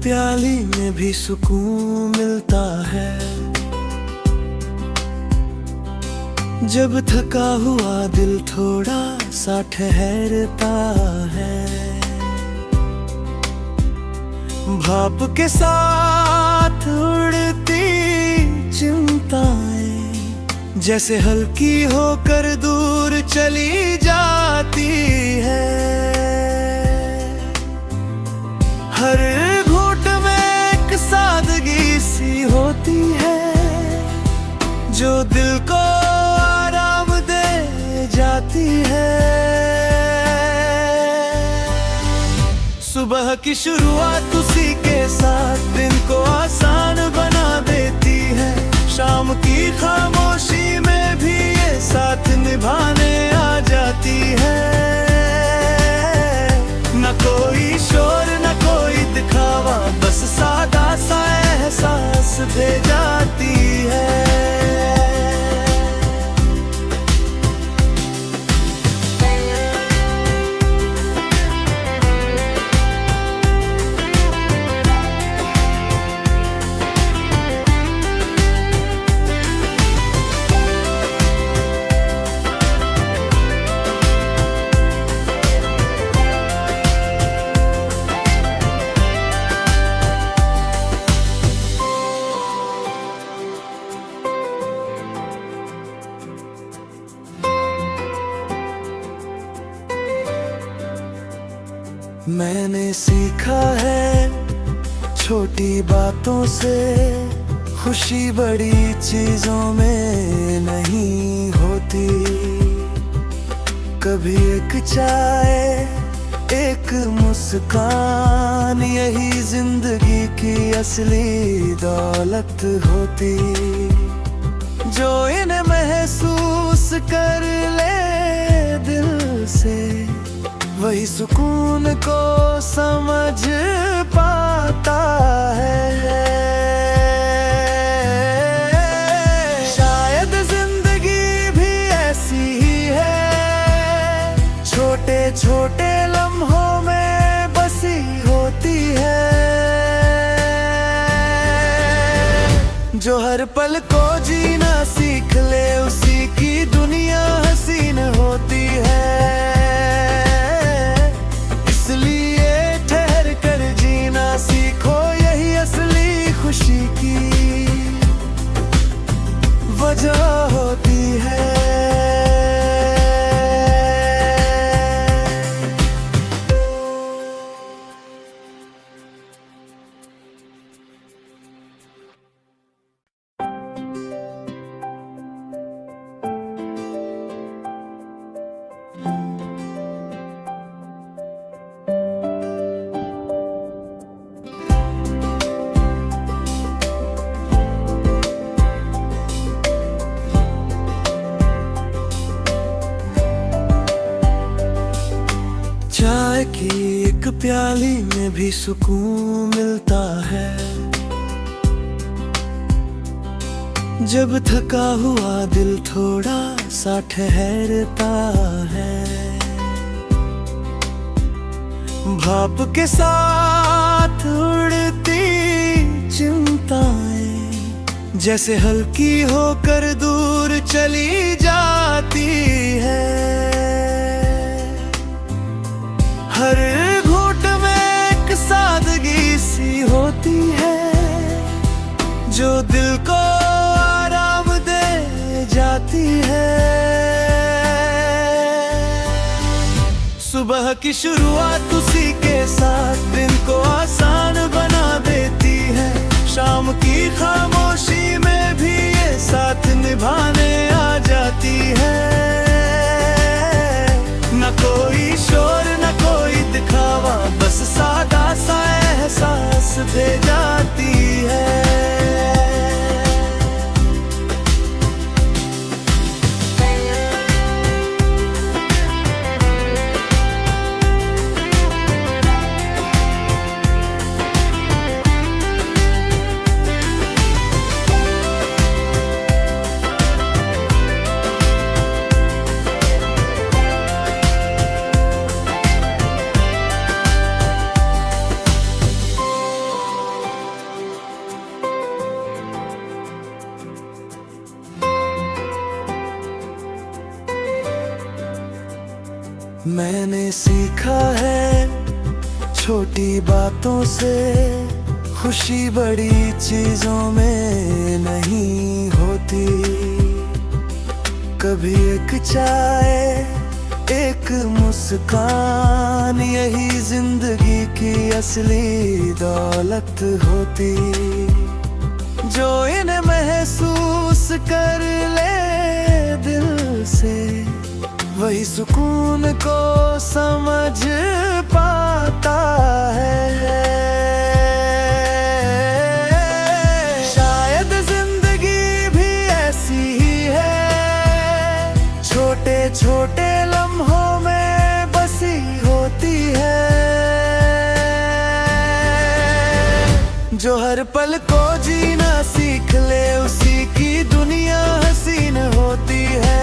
प्याली में भी सुकून मिलता है। जब थका हुआ दिल थोड़ा सा ठहरता है। भाप के साथ उड़ती चिंताएं जैसे हल्की होकर दूर चली जाती है। हर घूंट में एक सादगी सी होती है जो दिल को आराम दे जाती है। सुबह की शुरुआत उसी के साथ दिन को आसान बना देती है। शाम की खामोशी में भी ये साथ निभाने आ जाती है। न कोई शोर न कोई दिखावा, बस सादा सा एहसास दे जाती है। मैंने सीखा है छोटी बातों से, खुशी बड़ी चीजों में नहीं होती। कभी एक चाय एक मुस्कान, यही जिंदगी की असली दौलत होती। जो इन्हें महसूस कर ले दिल से, वही सुकून को समझ पाता है। शायद जिंदगी भी ऐसी ही है, छोटे छोटे लम्हों में बसी होती है। जो हर पल को जीना सीख ले, उसी की दुनिया हसीन होती है। सीखो यही असली खुशी की वजह होती है। चाय की एक प्याली में भी सुकून मिलता है। जब थका हुआ दिल थोड़ा सा ठहरता है। भाप के साथ उड़ती चिंताएं जैसे हल्की होकर दूर चली जाती है। हर घूंट में एक सादगी सी होती है जो दिल को आराम दे जाती है। सुबह की शुरुआत उसी के साथ दिन को आसान बना देती है। शाम की खामोशी में भी ये साथ निभाने आ जाती है। न कोई शोर न कोई दिखावा, बस सादा सा एहसास दे जाती है। मैंने सीखा है छोटी बातों से, खुशी बड़ी चीजों में नहीं होती। कभी एक चाय, एक मुस्कान, यही जिंदगी की असली दौलत होती। जो इन्हें महसूस कर ले दिल से, वही सुकून को समझ पाता है। शायद जिंदगी भी ऐसी ही है, छोटे छोटे लम्हों में बसी होती है। जो हर पल को जीना सीख ले, उसी की दुनिया हसीन होती है।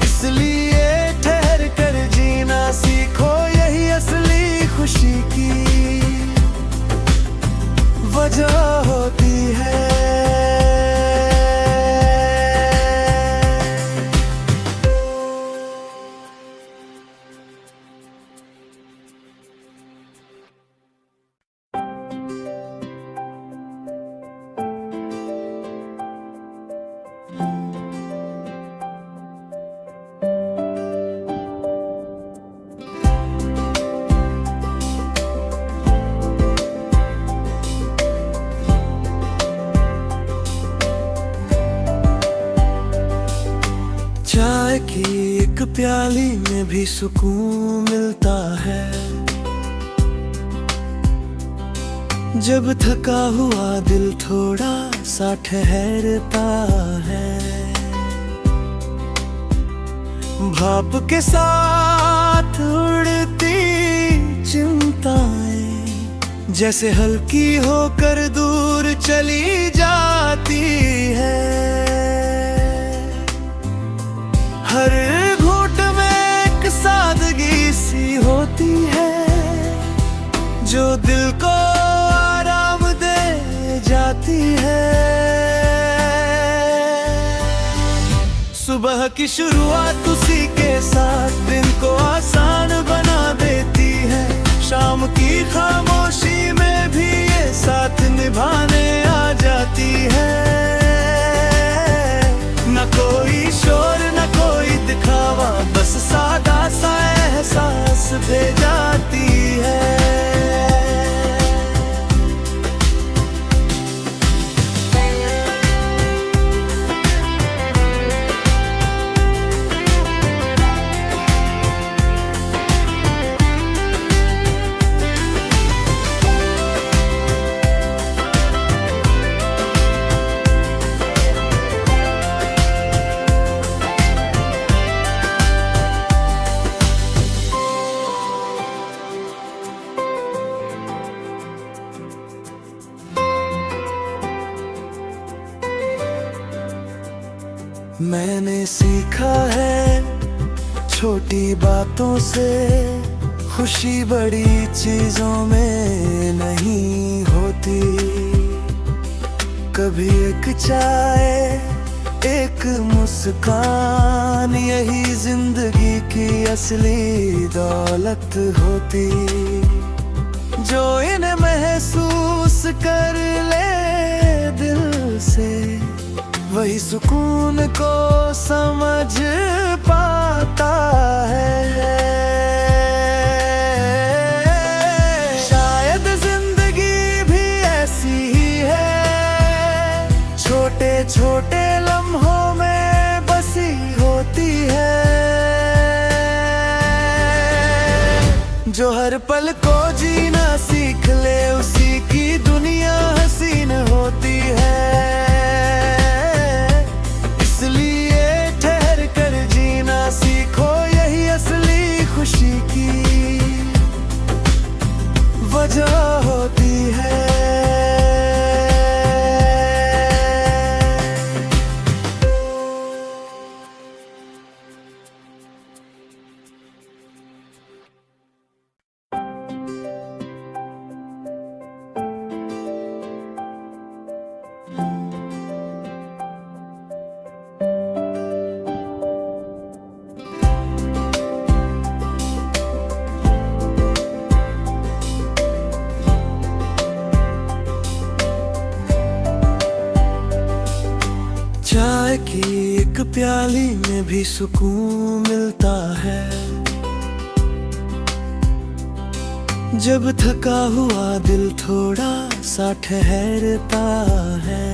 इसलिए ठहर कर जीना सीखो, यही असली खुशी की वजह होती है। चाय की एक प्याली में भी सुकून मिलता है। जब थका हुआ दिल थोड़ा सा ठहरता है। भाप के साथ उड़ती चिंताएं जैसे हल्की होकर दूर चली जाती है। हर घूंट में एक सादगी सी होती है, जो दिल को आराम दे जाती है। सुबह की शुरुआत उसी के साथ दिन को आसान बना देती है। शाम की खामोशी में भी ये साथ निभाने आ जाती है। न कोई शोर न कोई दिखावा, बस सादा सा एहसास दे जाती है। मैंने सीखा है छोटी बातों से, खुशी बड़ी चीजों में नहीं होती। कभी एक चाय, एक मुस्कान, यही जिंदगी की असली दौलत होती। जो इन्हें महसूस कर ले दिल से, वही सुकून को समझ पाता है। शायद जिंदगी भी ऐसी ही है, छोटे छोटे लम्हों में बसी होती है। जो हर पल को जीना सीख ले, उसी की दुनिया हसीन होती है। सीखो, यही असली खुशी की वजह होती है। चाय की एक प्याली में भी सुकून मिलता है। जब थका हुआ दिल थोड़ा सा ठहरता है।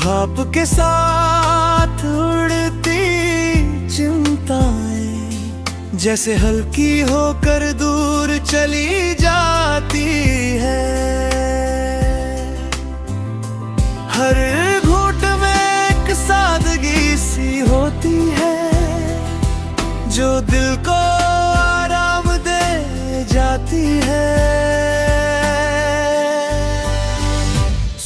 भाप के साथ उड़ती चिंताएं जैसे हल्की होकर दूर चली जाती है। हर घूंट में एक सादगी सी होती है जो दिल को आराम दे जाती है।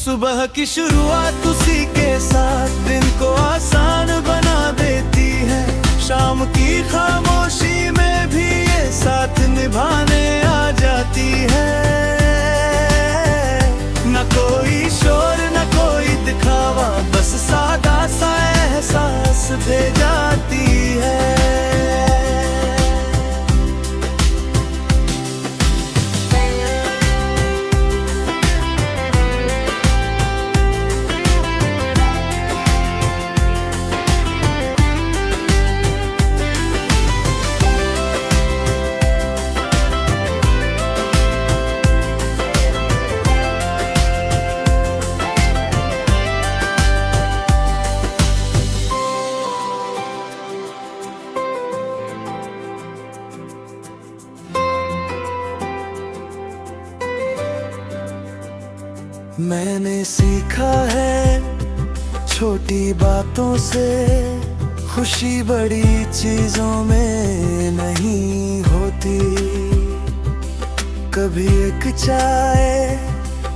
सुबह की शुरुआत उसी के साथ दिन को आसान बना देती है। शाम की खामोशी में भी ये साथ निभाने आ जाती है। न कोई शोर न कोई दिखावा, बस सादा सा एहसास दे जाती है। मैंने सीखा है छोटी बातों से, खुशी बड़ी चीजों में नहीं होती। कभी एक चाय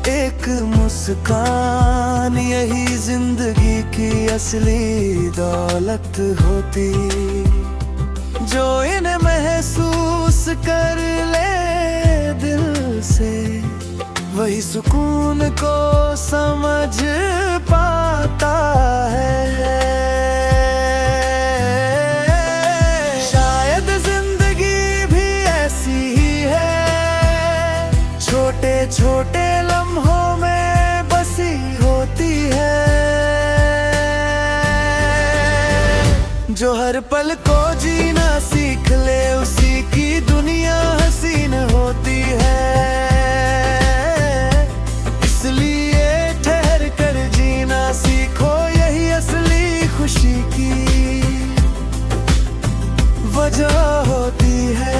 एक मुस्कान, यही जिंदगी की असली दौलत होती। जो इन्हें महसूस कर ले दिल से, वही सुकून को समझ पाता है। शायद जिंदगी भी ऐसी ही है, छोटे छोटे लम्हों में बसी होती है। जो हर पल को जीना सीख ले, उसी की दुनिया हसीन होती है। सीखो यही असली खुशी की वजह होती है।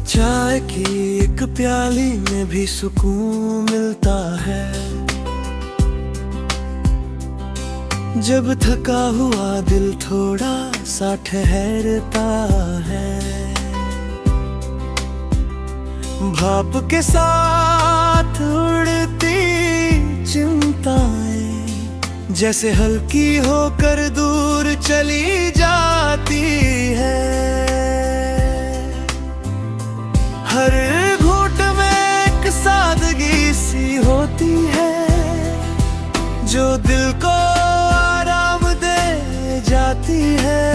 चाय की एक प्याली में भी सुकून मिलता है। जब थका हुआ दिल थोड़ा सा ठहरता है। भाप के साथ उड़ती चिंताएं जैसे हल्की होकर दूर चली जाती है। हर घूंट में एक सादगी सी होती है जो दिल को आराम दे जाती है।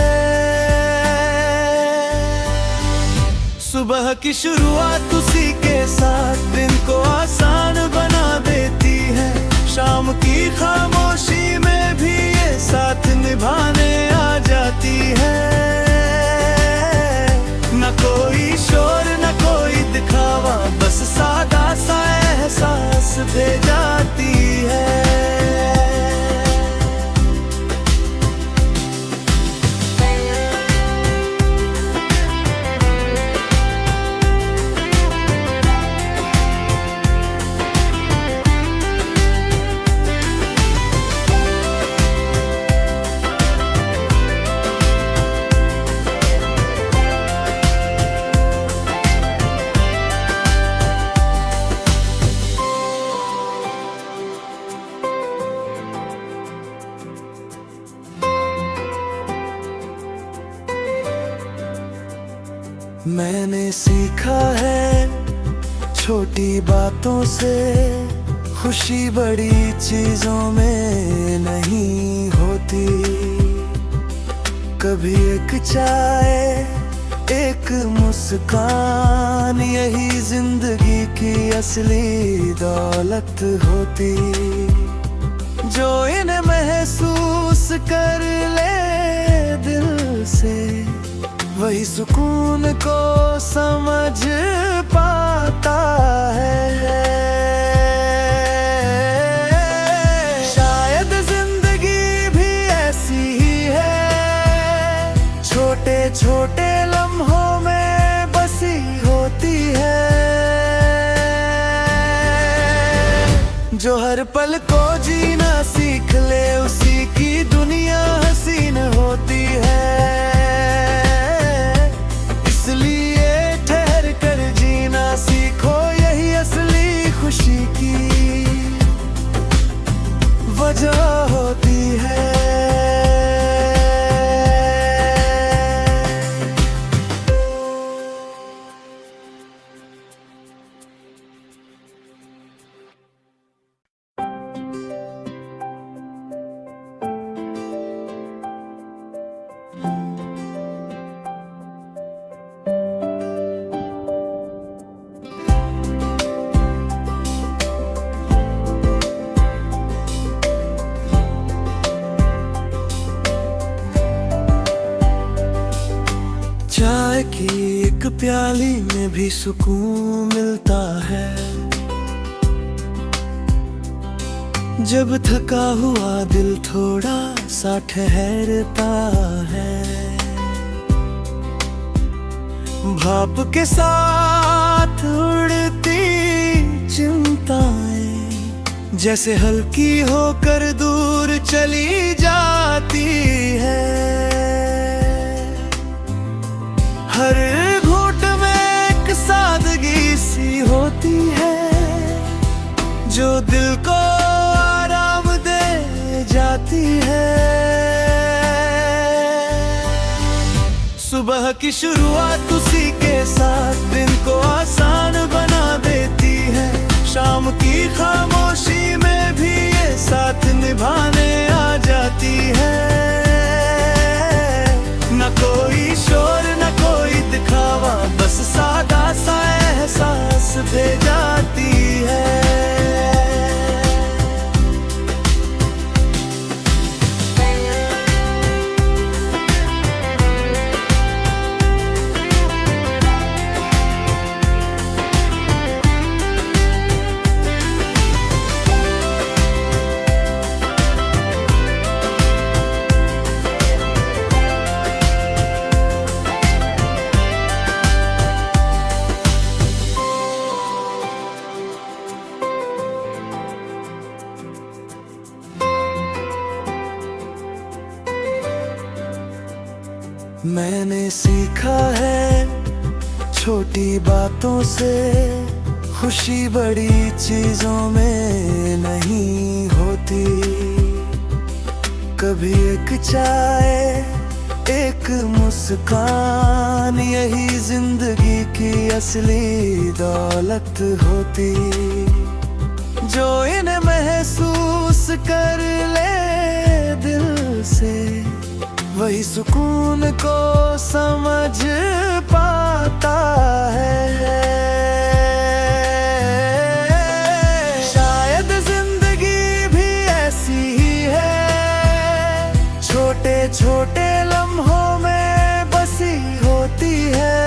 सुबह की शुरुआत उसी के साथ दिन को आसान बना देती है। शाम की खामोशी में भी ये साथ निभाने आ जाती है। न कोई शोर न कोई दिखावा, बस सादा सा एहसास दे जाती है। मैंने सीखा है छोटी बातों से, खुशी बड़ी चीजों में नहीं होती। कभी एक चाय, एक मुस्कान, यही जिंदगी की असली दौलत होती। जो इन्हें महसूस कर ले दिल से, वही सुकून को समझ पाता है। शायद जिंदगी भी ऐसी ही है, छोटे छोटे लम्हों में बसी होती है। जो हर पल को जीना सीख ले, उसी की दुनिया हसीन होती है। इसलिए ठहर कर जीना सीखो, यही असली खुशी की वजह होती है। चाय की एक प्याली में भी सुकून मिलता है। जब थका हुआ दिल थोड़ा सा ठहरता है, भाप के साथ उड़ती चिंताएं जैसे हल्की होकर दूर चली जाती है। हर घूंट में एक सादगी सी होती है, जो दिल को आराम दे जाती है। सुबह की शुरुआत उसी के साथ दिन को आसान बना देती है। शाम की खामोशी में भी ये साथ निभाने आ जाती है। न कोई शोर न कोई दिखावा, बस सादा सा एहसास दे जाती है। मैंने सीखा है छोटी बातों से, खुशी बड़ी चीजों में नहीं होती। कभी एक चाय, एक मुस्कान, यही जिंदगी की असली दौलत होती। जो इन्हें महसूस कर ले दिल से, वही सुकून को समझ पाता है। शायद जिंदगी भी ऐसी ही है, छोटे छोटे लम्हों में बसी होती है।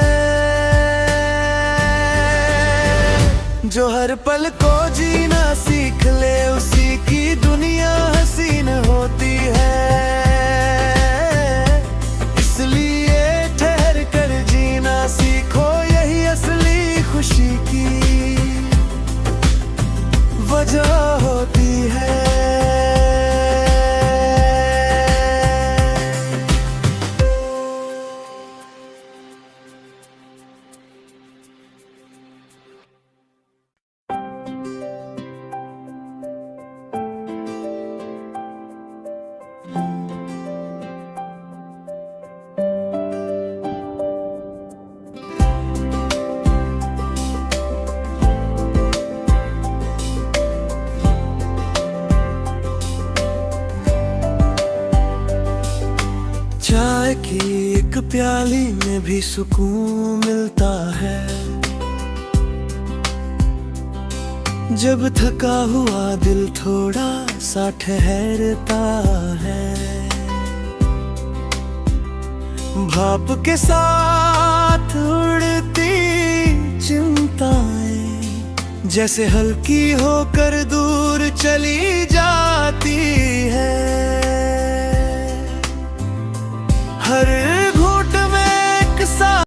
जो हर पल को जीना सीख ले, उसी की दुनिया हसीन होती है। इसलिए ठहर कर जीना सीखो, यही असली खुशी की वजह होती है। एक प्याली में भी सुकून मिलता है। जब थका हुआ दिल थोड़ा सा ठहरता है। भाप के साथ उड़ती चिंताएं जैसे हल्की होकर दूर चली जाती है। हर